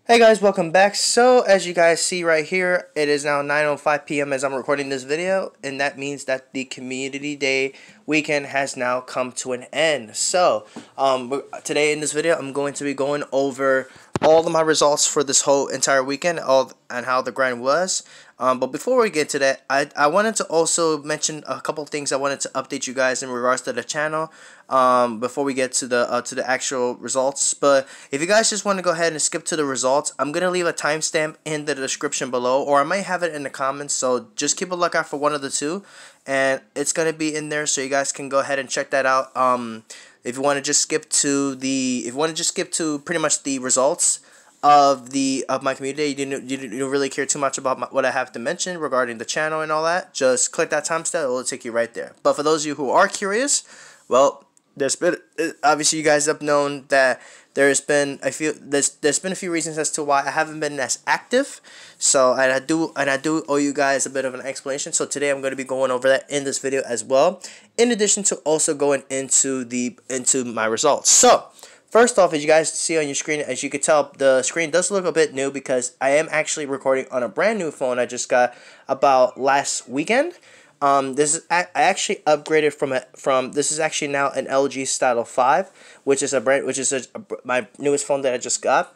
Hey guys, welcome back. So as you guys see right here, it is now 9:05 p.m. as I'm recording this video, and that means that the community day weekend has now come to an end. So today in this video I'm going to be going over all of my results for this whole entire weekend, and how the grind was. But before we get to that, I wanted to also mention a couple of things I wanted to update you guys in regards to the channel before we get to the actual results. But if you guys just want to go ahead and skip to the results, I'm gonna leave a timestamp in the description below, or I might have it in the comments, so just keep a lookout for one of the two, and it's gonna be in there, so you guys can go ahead and check that out. If you want to just skip to pretty much the results of my community, you didn't really care too much about what I have to mention regarding the channel and all that, just click that timestamp, it will take you right there. But for those of you who are curious, well, obviously you guys have known that there's been a few reasons as to why I haven't been as active. So I do owe you guys a bit of an explanation. So today I'm going to be going over that in this video as well, in addition to also going into my results. So first off, as you guys see on your screen, as you can tell, the screen does look a bit new because I am actually recording on a brand new phone I just got about last weekend. I actually upgraded from this is actually now an LG Style 5, which is my newest phone that I just got,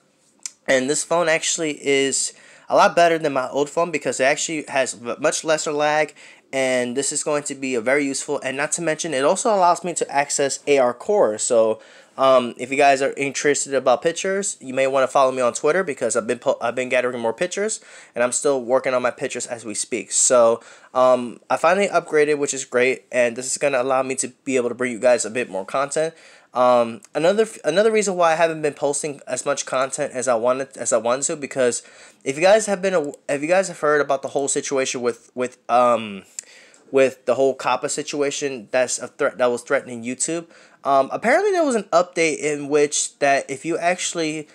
and this phone actually is a lot better than my old phone because it actually has much lesser lag, and this is going to be a very useful, and not to mention it also allows me to access AR Core. So if you guys are interested about pictures, you may want to follow me on Twitter because I've been gathering more pictures, and I'm still working on my pictures as we speak. So I finally upgraded, which is great, and this is going to allow me to be able to bring you guys a bit more content. Another reason why I haven't been posting as much content as I wanted to, because if you guys have heard about the whole situation with the whole COPPA situation that was threatening YouTube. Apparently there was an update in which that if you actually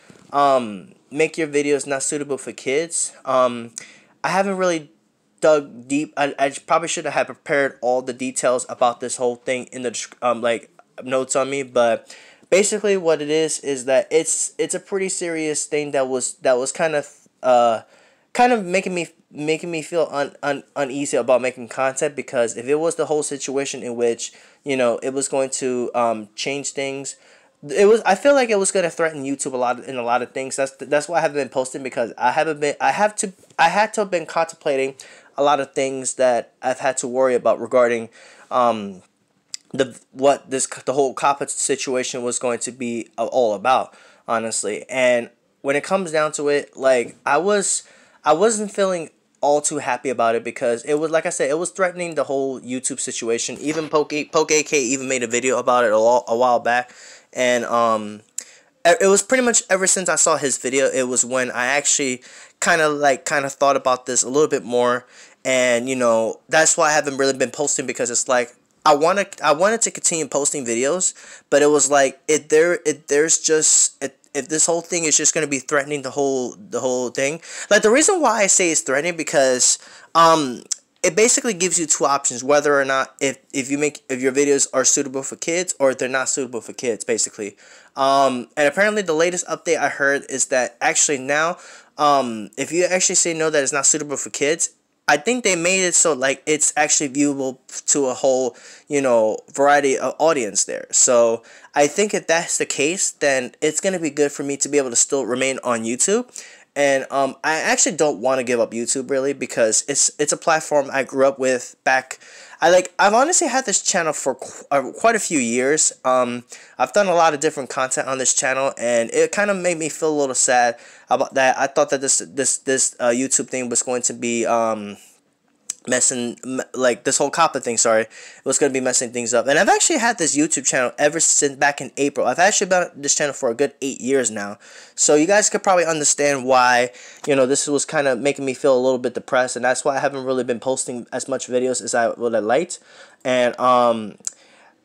make your videos not suitable for kids, I haven't really dug deep. I probably should have prepared all the details about this whole thing in the notes on me, but basically what it is that it's a pretty serious thing that was kind of making me feel uneasy about making content, because if it was the whole situation in which, you know, it was going to change things, I feel like it was going to threaten YouTube a lot of things. That's why I haven't been posting, because I had to have been contemplating a lot of things that I've had to worry about regarding the whole COPPA situation was going to be all about, honestly. And when it comes down to it, like I wasn't feeling all too happy about it, because it was, like I said, it was threatening the whole YouTube situation. Even Poke AK even made a video about it a while back, and it was pretty much ever since I saw his video, it was when I actually kind of thought about this a little bit more, and you know, that's why I haven't really been posting, because it's like I wanted to continue posting videos, but it was like if this whole thing is just going to be threatening the whole thing. Like, the reason why I say it's threatening, because it basically gives you two options, whether or not if your videos are suitable for kids, or if they're not suitable for kids, basically. And apparently the latest update I heard is that actually now, if you actually say no, that it's not suitable for kids, I think they made it so like it's actually viewable to a whole, you know, variety of audience there. So I think if that's the case, then it's gonna be good for me to be able to still remain on YouTube. And I actually don't want to give up YouTube, really, because it's a platform I grew up with back. I've honestly had this channel for quite a few years. I've done a lot of different content on this channel, and it kind of made me feel a little sad about that. I thought that this YouTube thing was going to be like this whole COPPA thing, sorry, was going to be messing things up. And I've actually had this YouTube channel ever since back in April. I've actually been on this channel for a good 8 years now. So you guys could probably understand why, you know, this was kind of making me feel a little bit depressed, and that's why I haven't really been posting as much videos as I would have liked. And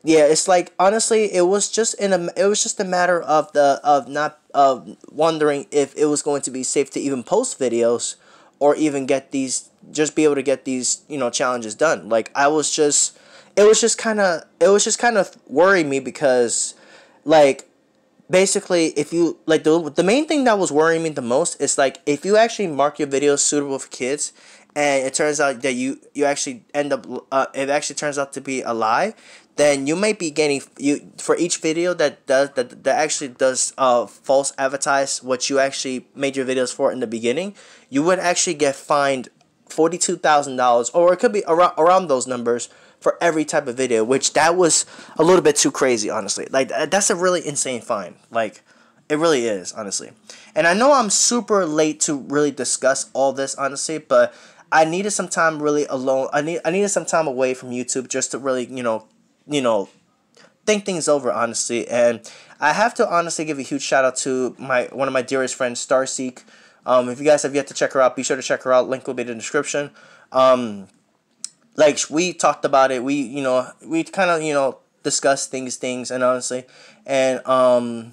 yeah, it's like, honestly, it was just a matter of wondering if it was going to be safe to even post videos, or even just be able to get these, you know, challenges done. Like, it was just kind of worrying me, because like basically, if you like, the main thing that was worrying me the most is like, if you actually mark your videos suitable for kids, and it turns out that you actually end up it actually turns out to be a lie, then you might be getting, you for each video that actually does false advertise what you actually made your videos for in the beginning, you would actually get fined $42,000, or it could be around those numbers, for every type of video, which that was a little bit too crazy, honestly. Like, that's a really insane fine. Like, it really is, honestly. And I know I'm super late to really discuss all this, honestly, but I needed some time really alone. I needed some time away from YouTube just to really, think things over, honestly. And I have to honestly give a huge shout out to one of my dearest friends, Starseek. If you guys have yet to check her out, be sure to check her out. Link will be in the description. Like, we talked about it. We kind of, discussed things, and honestly, and I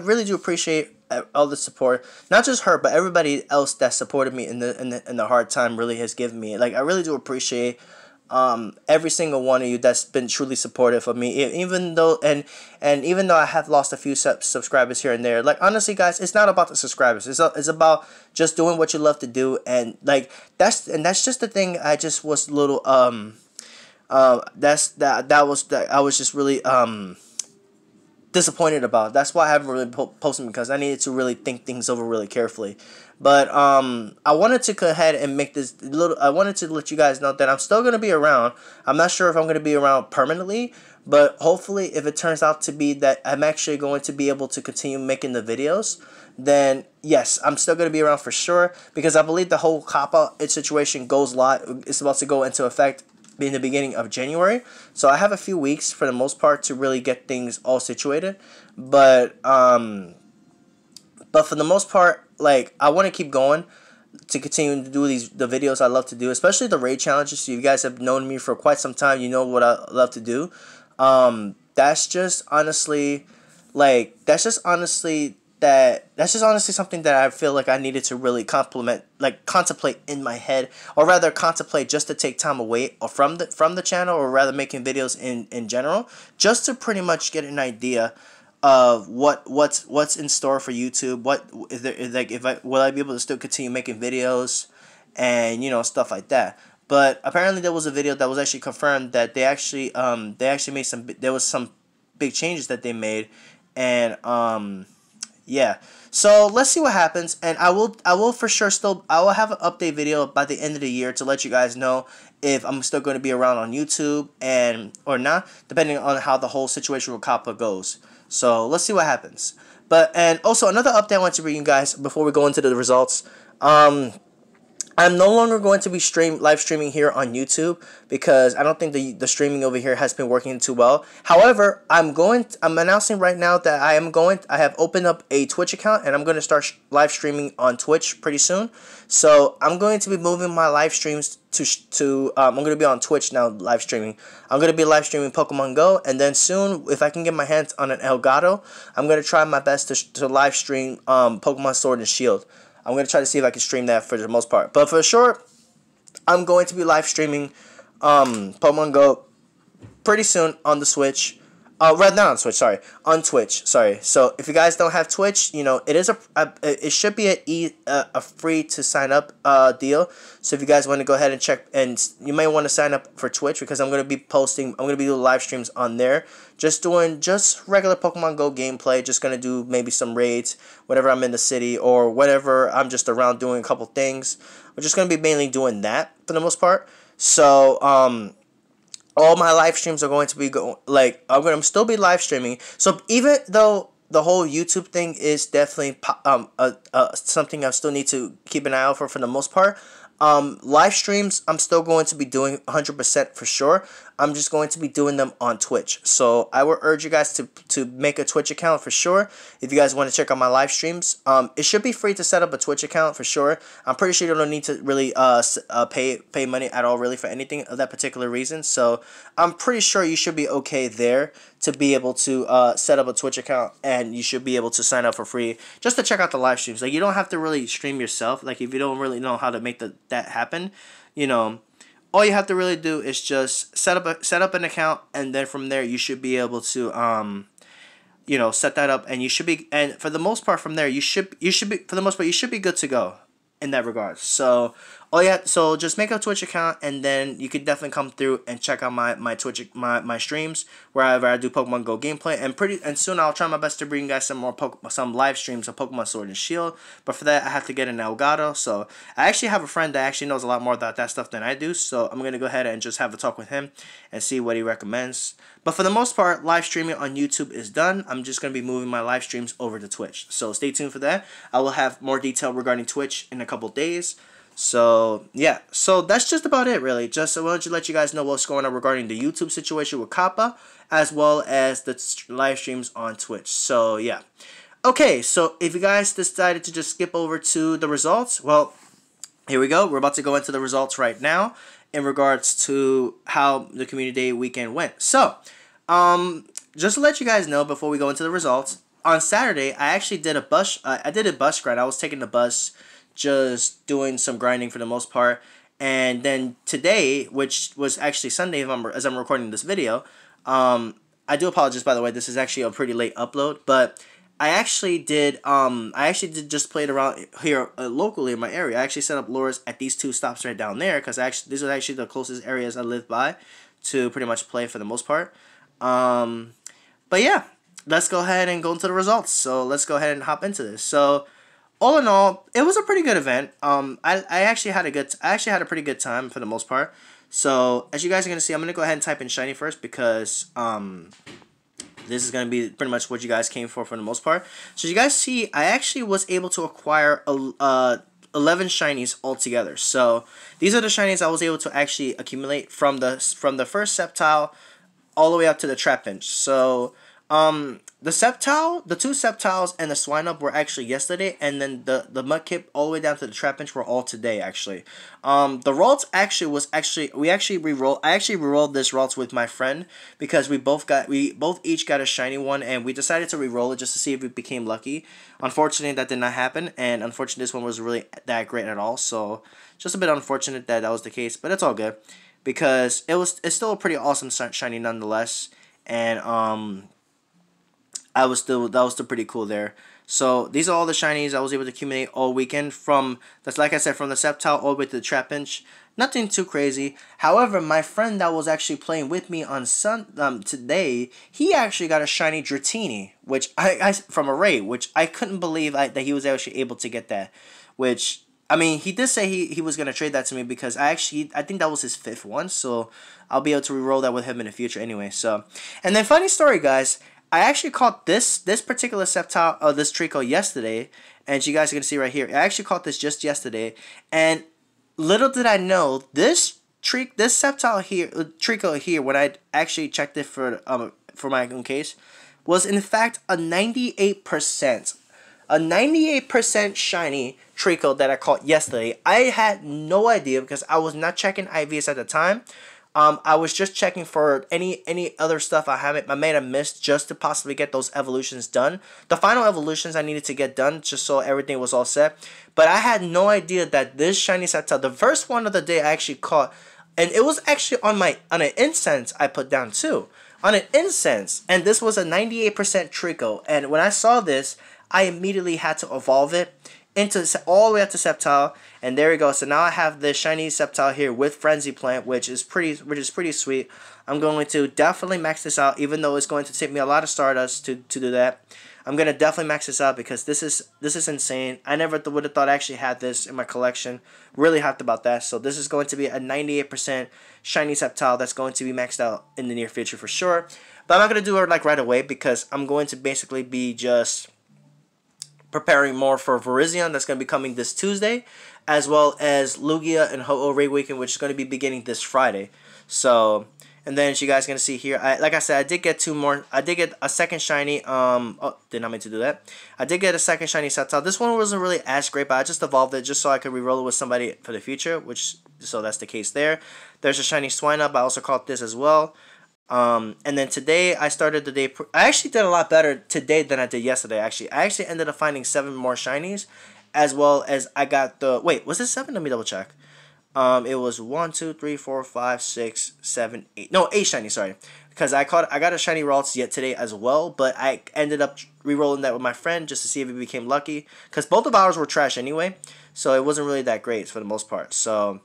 really do appreciate all the support. Not just her, but everybody else that supported me in the hard time really has given me. Like, I really do appreciate every single one of you that's been truly supportive of me, even though even though I have lost a few subscribers here and there. Like, honestly, guys, it's not about the subscribers. It's about just doing what you love to do, and like that's just the thing. I just was a little I was just really disappointed about. That's why I haven't really posted, because I needed to really think things over really carefully. But I wanted to go ahead and make this little. I wanted to let you guys know that I'm still gonna be around. I'm not sure if I'm gonna be around permanently, but hopefully, if it turns out to be that I'm actually going to be able to continue making the videos, then yes, I'm still gonna be around for sure. Because I believe the whole COPPA situation goes live. It's about to go into effect in the beginning of January, so I have a few weeks for the most part to really get things all situated. But for the most part, like, I want to keep going to continue to do the videos I love to do, especially the raid challenges. So you guys have known me for quite some time. You know what I love to do. That's just honestly, like, that's just honestly something that I feel like I needed to really contemplate in my head, or rather contemplate just to take time away from the channel, or rather making videos in general, just to pretty much get an idea of what's in store for YouTube. What is there, like, will I be able to still continue making videos, and stuff like that. But apparently there was a video that was actually confirmed that they actually made some big changes that they made, and yeah. So let's see what happens, and I will for sure I will have an update video by the end of the year to let you guys know if I'm still going to be around on YouTube or not, depending on how the whole situation with COPPA goes. So let's see what happens. And also another update I want to bring you guys before we go into the results. I'm no longer going to be live streaming here on YouTube, because I don't think the streaming over here has been working too well. However, I'm announcing right now that I have opened up a Twitch account, and I'm going to start live streaming on Twitch pretty soon. So I'm going to be moving my live streams to I'm going to be on Twitch now, live streaming. I'm going to be live streaming Pokemon Go, and then soon, if I can get my hands on an Elgato, I'm going to try my best to live stream Pokemon Sword and Shield. I'm going to try to see if I can stream that for the most part. But for sure, I'm going to be live streaming Pokemon Go pretty soon on the Switch. Not on Switch, sorry. On Twitch, sorry. So if you guys don't have Twitch, it is it should be a free to sign up deal. So if you guys want to go ahead and check, and you might want to sign up for Twitch, because I'm going to be doing live streams on there, just doing regular Pokemon Go gameplay. Just going to do maybe some raids whenever I'm in the city, or whenever I'm just around doing a couple things. We're just going to be mainly doing that for the most part. So all my live streams are going to be I'm going to still be live streaming. So even though the whole YouTube thing is definitely something I still need to keep an eye out for the most part, live streams I'm still going to be doing 100% for sure. I'm just going to be doing them on Twitch. So I would urge you guys to make a Twitch account for sure if you guys want to check out my live streams. It should be free to set up a Twitch account for sure. I'm pretty sure you don't need to really pay money at all really for anything of that particular reason. So I'm pretty sure you should be okay there to be able to set up a Twitch account, and you should be able to sign up for free just to check out the live streams. Like, you don't have to really stream yourself. Like, if you don't really know how to make that happen, all you have to really do is just set up an account, and then from there you should be able to you know, set that up, and you should be, and for the most part from there, you should be, for the most part, you should be good to go in that regard. So so just make a Twitch account, and then you could definitely come through and check out my Twitch, my streams wherever I do Pokemon Go gameplay, and soon I'll try my best to bring you guys some live streams of Pokemon Sword and Shield. But for that, I have to get an Elgato. So I actually have a friend that actually knows a lot more about that stuff than I do, so I'm gonna go ahead and just have a talk with him and see what he recommends. But for the most part, live streaming on YouTube is done. I'm just going to be moving my live streams over to Twitch. So stay tuned for that. I will have more detail regarding Twitch in a couple days. So yeah, so that's just about it really. Just I wanted to let you guys know what's going on regarding the YouTube situation with COPPA, as well as the live streams on Twitch. So yeah. Okay, so if you guys decided to just skip over to the results, well, here we go. We're about to go into the results right now in regards to how the community day weekend went. So, just to let you guys know before we go into the results, on Saturday I actually did a bus. I did a bus grind. I was taking the bus, just doing some grinding for the most part. And then today, which was actually Sunday, as I'm recording this video, I do apologize by the way. This is actually a pretty late upload, but I actually did just play it around here locally in my area. I actually set up lures at these two stops right down there, because these are actually the closest areas I live by to pretty much play for the most part. But yeah, let's go ahead and go into the results. So let's go ahead and hop into this. So all in all, it was a pretty good event. I actually had a pretty good time for the most part. So as you guys are gonna see, I'm gonna go ahead and type in shiny first, because this is going to be pretty much what you guys came for the most part. So you guys see, I actually was able to acquire 11 shinies altogether. So these are the shinies I was able to actually accumulate from the first Sceptile all the way up to the Trapinch. So the two Sceptiles and the Swinub were actually yesterday, and then the Mudkip all the way down to the Trapinch were all today actually. The Ralts I actually re-rolled this Ralts with my friend, because we both each got a shiny one, and we decided to re-roll it just to see if we became lucky. Unfortunately, that did not happen, and unfortunately this one was really that great at all. So just a bit unfortunate that was the case, but it's all good, because it's still a pretty awesome shiny nonetheless. And that was still pretty cool there. So these are all the shinies I was able to accumulate all weekend, like I said, from the Sceptile all the way to the Trapinch. Nothing too crazy. However, my friend that was actually playing with me on today, he actually got a shiny Dratini, which I from a raid, which I couldn't believe that he was actually able to get that. Which, I mean, he did say he was gonna trade that to me, because I think that was his 5th one, so I'll be able to re-roll that with him in the future anyway. So, and then funny story, guys. I actually caught this particular Sceptile, this Trico yesterday, and you guys are going to see right here. I actually caught this just yesterday, and little did I know, this Sceptile here, Trico here, when I actually checked it for my own case, was in fact a 98%. A 98% shiny Trico that I caught yesterday. I had no idea, because I was not checking IVs at the time. I was just checking for any other stuff I may have missed, just to possibly get those evolutions done. The final evolutions I needed to get done, just so everything was all set. But I had no idea that this shiny Sceptile, the first one of the day I actually caught, and it was actually on an incense I put down too. On an incense, and this was a 98% Trico. And when I saw this, I immediately had to evolve it into all the way up to Sceptile, and there we go. So now I have the shiny Sceptile here with Frenzy Plant, which is pretty sweet. I'm going to definitely max this out, even though it's going to take me a lot of Stardust to do that. I'm gonna definitely max this out, because this is insane. I never would have thought I actually had this in my collection. Really hyped about that. So this is going to be a 98% shiny Sceptile that's going to be maxed out in the near future for sure. But I'm not gonna do it like right away, because I'm going to basically be just preparing more for Virizion, that's going to be coming this Tuesday, as well as Lugia and Ho-Oh Raid Weekend, which is going to be beginning this Friday. So, and then you guys going to see here, like I said, I did get 2 more. I did get a second shiny, oh, did not mean to do that. I did get a second shiny Sceptile. This one wasn't really as great, but I just evolved it just so I could re-roll it with somebody for the future, so that's the case there. There's a shiny Swinub. I also caught this as well. And then today I started the day. I actually did a lot better today than I did yesterday. I actually ended up finding 7 more shinies, as well as I got the. Wait, was it 7? Let me double check. It was 1, 2, 3, 4, 5, 6, 7, 8. No, 8 shiny. Sorry, because I got a shiny Ralts yet today as well, but I ended up re-rolling that with my friend just to see if it became lucky. Because both of ours were trash anyway, so it wasn't really that great for the most part. So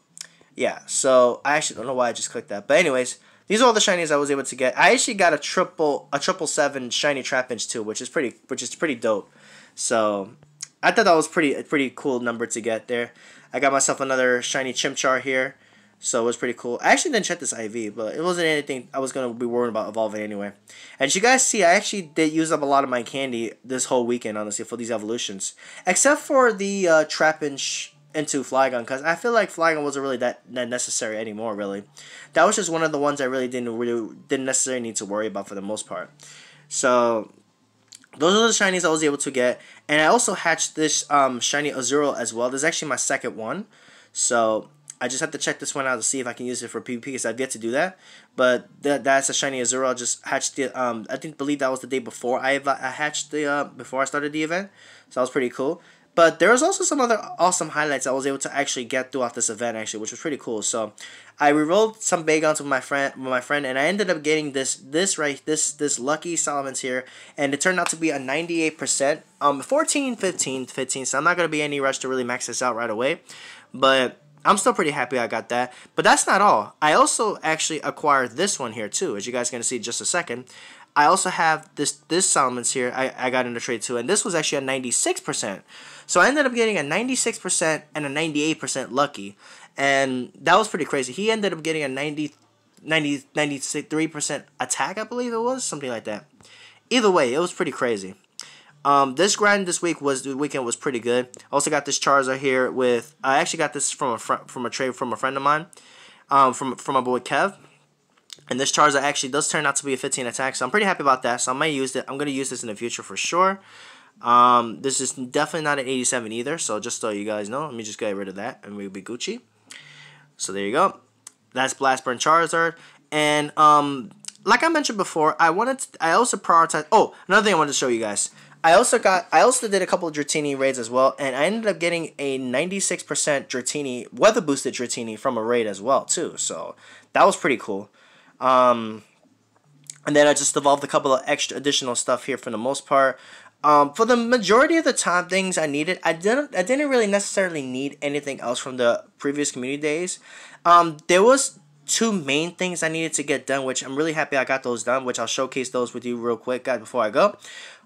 yeah, so I actually don't know why I just clicked that, but anyways, these are all the shinies I was able to get. I actually got a triple 7 shiny Trapinch too, which is pretty dope. So I thought that was a pretty cool number to get there. I got myself another shiny Chimchar here, so it was pretty cool. I actually didn't check this IV, but it wasn't anything I was gonna be worried about evolving anyway. And as you guys see, I actually did use up a lot of my candy this whole weekend, honestly, for these evolutions, except for the Trapinch into Flygon, because I feel like Flygon wasn't really that necessary anymore. Really, that was just one of the ones I really didn't necessarily need to worry about for the most part. So those are the shinies I was able to get, and I also hatched this shiny Azurill as well. This is actually my second one, so I just have to check this one out to see if I can use it for PvP, because I've yet to do that. But that's a shiny Azurill. I just hatched it. Believe that was the day before I hatched the before I started the event, so that was pretty cool. But there was also some other awesome highlights I was able to actually get throughout this event, actually, which was pretty cool. So I rerolled some Bagons with my friend, and I ended up getting this lucky Salamence here, and it turned out to be a 98%, 14, 15, 15. So I'm not gonna be any rush to really max this out right away, but I'm still pretty happy I got that. But that's not all. I also actually acquired this one here too, as you guys are gonna see in just a second. I also have this Salamence here. I got in the trade too, and this was actually a 96%. So I ended up getting a 96% and a 98% lucky, and that was pretty crazy. He ended up getting a 93% attack, I believe it was, something like that. Either way, it was pretty crazy. This grind this weekend was pretty good. I also got this Charizard here with. I actually got this from a trade from a friend of mine, from my boy Kev. And this Charizard actually does turn out to be a 15 attack, so I'm pretty happy about that. So I might use it. I'm gonna use this in the future for sure. This is definitely not an 87 either, so just so you guys know, let me just get rid of that and we'll be Gucci. So there you go. That's Blastburn Charizard. And like I mentioned before, I also prioritized. Oh, another thing I wanted to show you guys. I also did a couple of Dratini raids as well, and I ended up getting a 96% Dratini, weather boosted Dratini from a raid as well too. So that was pretty cool. And then I just evolved a couple of additional stuff here for the most part. For the majority of the time, things I needed, I didn't really necessarily need anything else from the previous community days. There was two main things I needed to get done, which I'm really happy I got those done, which I'll showcase those with you real quick, guys, before I go.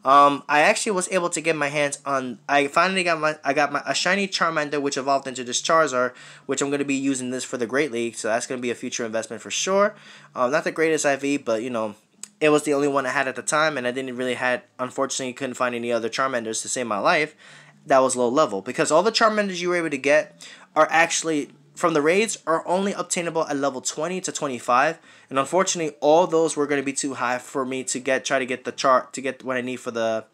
I actually was able to get my hands on. I finally got a shiny Charmander, which evolved into this Charizard, which I'm going to be using this for the Great League, so that's going to be a future investment for sure. Not the greatest IV, but you know, it was the only one I had at the time, and I unfortunately couldn't find any other Charmanders to save my life that was low level, because all the Charmanders you were able to get are actually from the raids are only obtainable at level 20 to 25, and unfortunately all those were going to be too high for me to try to get what I need for the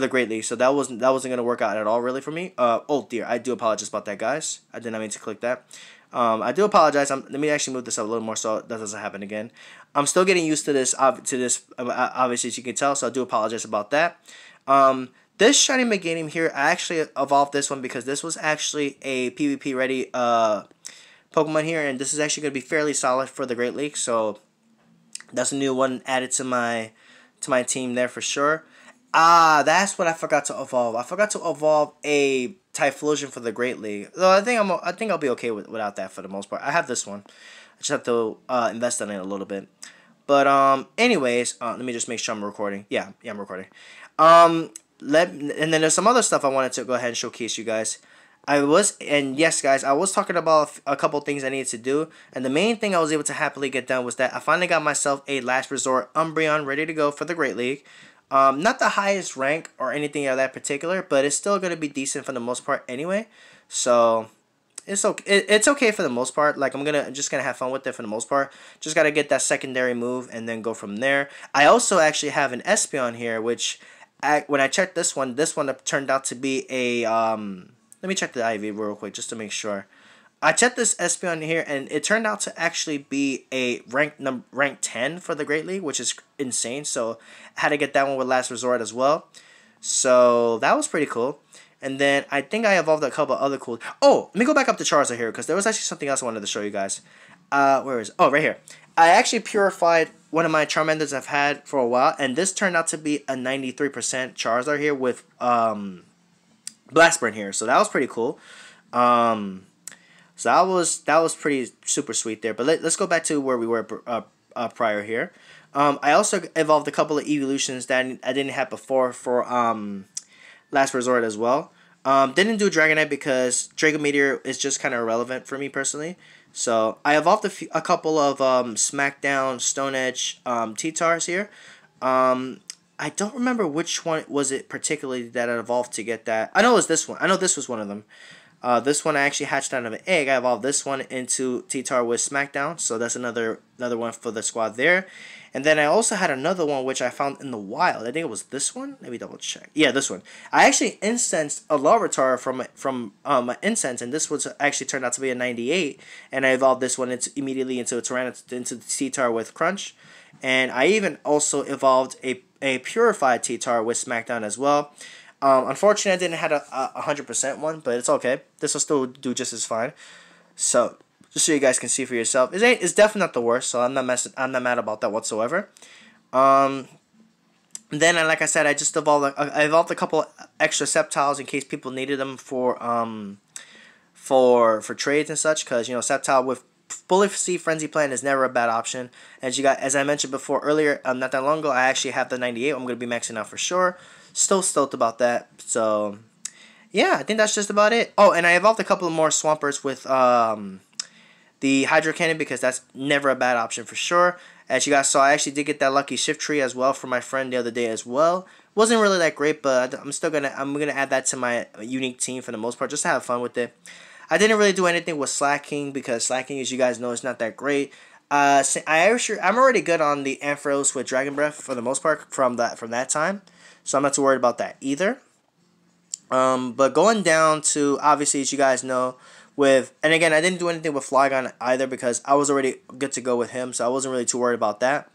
Great League. So that wasn't going to work out at all really for me. Oh dear, I do apologize about that, guys. I did not mean to click that. I do apologize. Let me actually move this up a little more so that doesn't happen again. I'm still getting used to this obviously, as you can tell, so I do apologize about that. This shiny Meganium here, I actually evolved this one because this was actually a PvP ready Pokemon here, and this is actually going to be fairly solid for the Great League, so that's a new one added to my team there for sure. That's what I forgot to evolve. I forgot to evolve a Typhlosion for the Great League. Though I think I'll be okay without that for the most part. I have this one. I just have to invest in it a little bit. But anyways, let me just make sure I'm recording. Yeah, I'm recording. And then there's some other stuff I wanted to go ahead and showcase you guys. Yes, guys, I was talking about a couple things I needed to do, and the main thing I was able to happily get done was that I finally got myself a Last Resort Umbreon ready to go for the Great League. Not the highest rank or anything of that particular, but it's still going to be decent for the most part anyway. So it's okay for the most part. Like I'm just gonna have fun with it for the most part. Just gotta get that secondary move and then go from there. I also actually have an Espeon here, which when I checked this one turned out to be a let me check the IV real quick just to make sure. I checked this Espeon here, and it turned out to actually be a rank 10 for the Great League, which is insane. So I had to get that one with Last Resort as well. So that was pretty cool. And then I think I evolved a couple other cool. Oh, let me go back up to Charizard here because there was actually something else I wanted to show you guys. Where is it? Oh, right here. I actually purified one of my Charmanders I've had for a while, and this turned out to be a 93% Charizard here with Blast Burn here. So that was pretty cool. So that was pretty super sweet there. But let's go back to where we were prior here. I also evolved a couple of evolutions that I didn't have before for Last Resort as well. Didn't do Dragonite because Draco Meteor is just kind of irrelevant for me personally. So I evolved a couple of Smackdown, Stone Edge T-Tars here. I don't remember which one was it particularly that I evolved to get that. I know it was this one. I know this was one of them. This one I actually hatched out of an egg. I evolved this one into T-Tar with Smackdown. So that's another one for the squad there. And then I also had another one which I found in the wild. I think it was this one. Let me double check. Yeah, this one. I actually incensed a Larvitar from an incense, and this was actually turned out to be a 98. And I evolved this one immediately into a into the T-Tar with Crunch. And I even also evolved a purified T-Tar with Smackdown as well. Unfortunately, I didn't have a 100% one, but it's okay. This will still do just as fine. So just so you guys can see for yourself, it's definitely not the worst. So I'm not mad about that whatsoever. Then, like I said, I just evolved a couple extra Sceptiles in case people needed them for trades and such. Because Sceptile with Bullet Seed Frenzy Plant is never a bad option. As I mentioned before earlier, not that long ago, I actually have the 98. I'm gonna be maxing out for sure. Still stoked about that. So yeah, I think that's just about it. Oh, and I evolved a couple of more Swampers with the Hydro Cannon because that's never a bad option for sure. As you guys saw, I actually did get that lucky Shift Tree as well for my friend the other day as well. Wasn't really that great, but I'm gonna add that to my unique team for the most part, just to have fun with it. I didn't really do anything with Slacking because Slacking, as you guys know, is not that great. I'm already good on the Ampharos with Dragon Breath for the most part from that time, so I'm not too worried about that either. But going down to, obviously, as you guys know, and again, I didn't do anything with Flygon either because I was already good to go with him, so I wasn't really too worried about that.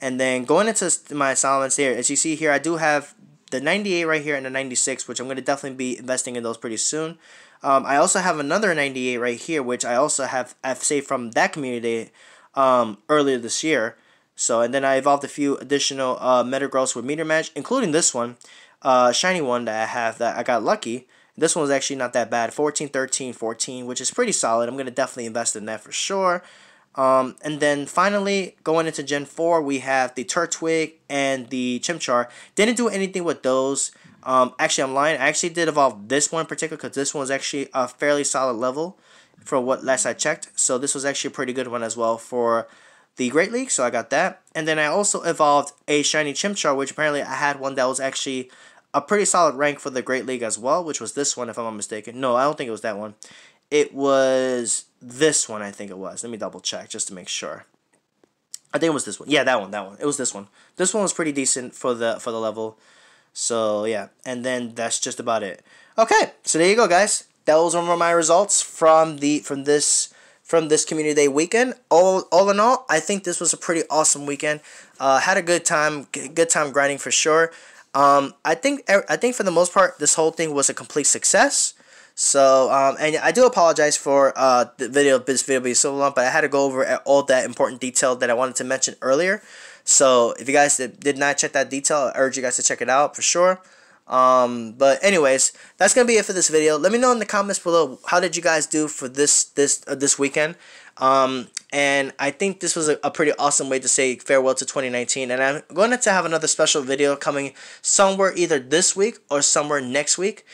And then going into my Solomons here, as you see here, I do have the 98 right here and the 96, which I'm going to definitely be investing in those pretty soon. I also have another 98 right here, which I've saved from that community earlier this year. So, and then I evolved a few additional Metagross with Meter Match, including this one, shiny one that I have that I got lucky. This one was actually not that bad, 14, 13, 14, which is pretty solid. I'm going to definitely invest in that for sure. And then finally, going into Gen 4, we have the Turtwig and the Chimchar. Didn't do anything with those. Actually, I'm lying. I actually did evolve this one in particular because this one was actually a fairly solid level for what last I checked. So this was actually a pretty good one as well for the Great League. So I got that. And then I also evolved a shiny Chimchar, which apparently I had one that was actually a pretty solid rank for the Great League as well, which was this one if I'm not mistaken. No, I don't think it was that one. It was this one, I think it was. Let me double check just to make sure. I think it was this one. Yeah, that one. It was this one. This one was pretty decent for the level. So yeah, and then that's just about it. Okay, so there you go, guys. Those were my results from this community day weekend. All in all, I think this was a pretty awesome weekend. Had a good time grinding for sure. I think for the most part, this whole thing was a complete success. So, and I do apologize for this video being so long, but I had to go over all that important detail that I wanted to mention earlier. So, if you guys did not check that detail, I urge you guys to check it out for sure. But anyways, that's gonna be it for this video. Let me know in the comments below, how did you guys do for this weekend? And I think this was a pretty awesome way to say farewell to 2019. And I'm going to have another special video coming somewhere either this week or somewhere next week.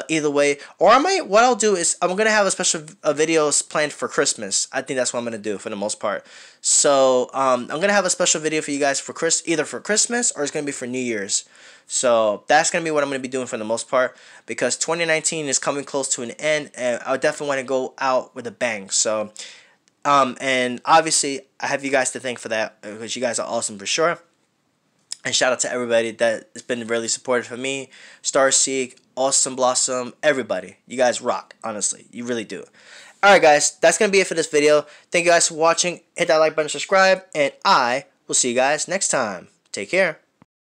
Either way, or what I'll do is I'm gonna have a special videos planned for Christmas. I think that's what I'm gonna do for the most part. So I'm gonna have a special video for you guys for either for Christmas or it's gonna be for New Year's. So that's gonna be what I'm gonna be doing for the most part because 2019 is coming close to an end, and I definitely want to go out with a bang. So and obviously I have you guys to thank for that because you guys are awesome for sure. And shout out to everybody that has been really supportive for me, Starseek, Awesome Blossom, everybody. You guys rock, honestly. You really do. Alright guys, that's going to be it for this video. Thank you guys for watching. Hit that like button, subscribe, and I will see you guys next time. Take care.